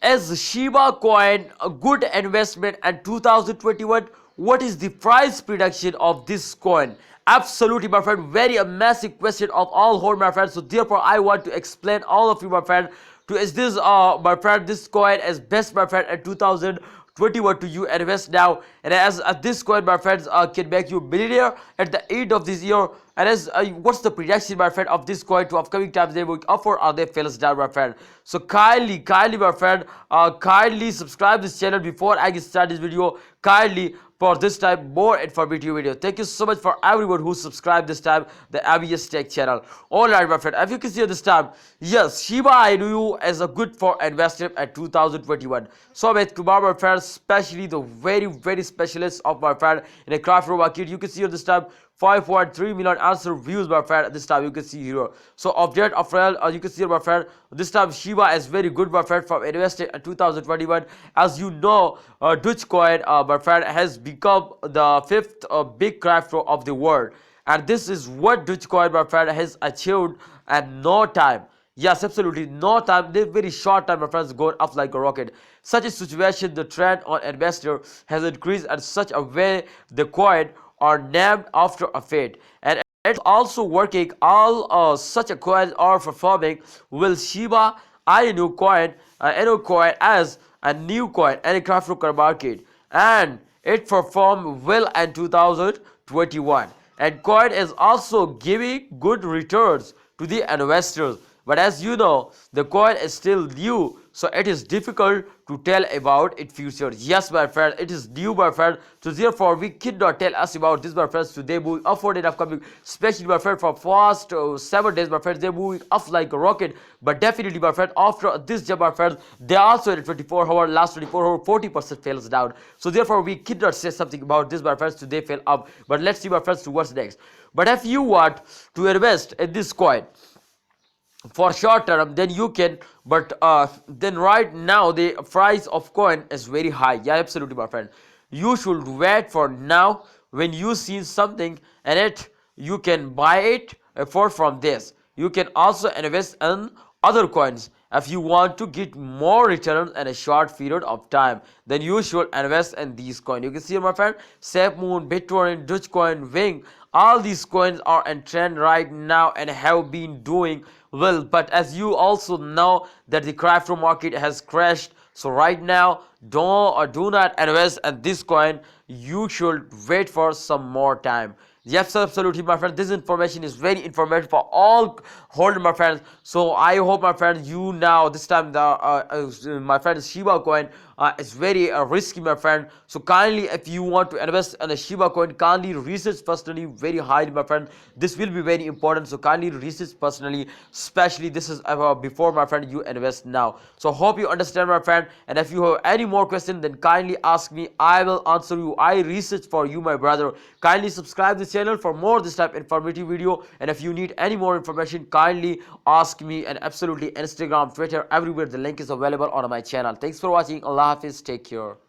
Is Shiba coin a good investment in 2021? What is the price prediction of this coin? Absolutely, my friend. Very a massive question of all hold, my friend. So therefore, I want to explain all of you, my friend. To is this my friend, this coin is best, my friend, in 2021 to you invest now. And as this coin, my friends, can make you millionaire at the end of this year. And as what's the projection, my friend, of this coin to upcoming times they will offer, or they fails down, my friend. So kindly, my friend, kindly subscribe this channel before I start this video. Kindly for this time more informative video. Thank you so much for everyone who subscribed this time the ABS Tech channel. Alright, my friend, as you can see this time, yes, Shiba I knew as a good for investor at 2021. So with Kumar, my friend, especially the very specialist of my friend in a craft market, you can see this time 5.3 million answer views, my friend. This time you can see here. So update of real, you can see here, my friend. This time Shiba is very good, my friend, from investing in 2021. As you know, Dogecoin, my friend, has become the fifth big crypto of the world, and this is what Dogecoin, my friend, has achieved in no time. Yes, absolutely, no time. This very short time, my friends, going up like a rocket. Such a situation, the trend on investor has increased in such a way the coin are named after a fate, and it's also working. All such a coin are performing. Will Shiba I new coin, coin as a new coin in a cryptocurrency market, and it performed well in 2021. And coin is also giving good returns to the investors. But as you know, the coin is still new, so it is difficult to tell about its future. Yes, my friend, it is new, my friend. So therefore, we cannot tell us about this, my friends. Today, moving upward in upcoming, especially, my friend, for past 7 days, my friends, they're moving up like a rocket. But definitely, my friend, after this jump, my friends, they also in 24 hour, last 24 hour, 40% fails down. So therefore, we cannot say something about this, my friends. Today fell up. But let's see, my friends, to what's next. But if you want to invest in this coin for short term, then you can, but then right now the price of coin is very high. Yeah, absolutely, my friend. You should wait for now. When you see something and it, you can buy it for from this. You can also invest in other coins. If you want to get more return in a short period of time, then you should invest in these coins. You can see, my friend, SafeMoon, Bitcoin, Dogecoin, Wing, all these coins are in trend right now and have been doing well. But as you also know that the crypto market has crashed, so right now do not invest in this coin. You should wait for some more time. Yes, absolutely, my friend. This information is very informative for all hold, my friends. So I hope, my friend, you now this time the my friend Shiba coin is very risky, my friend. So kindly, if you want to invest in a Shiba coin, kindly research personally very highly, my friend. This will be very important. So kindly research personally, especially this is before, my friend, you invest now. So hope you understand, my friend. And if you have any more question, then kindly ask me. I will answer you. I research for you, my brother. Kindly subscribe this channel for more this type informative video. And if you need any more information, kindly ask me. And absolutely, Instagram, Twitter, everywhere the link is available on my channel. Thanks for watching. Allah Hafiz. Take care.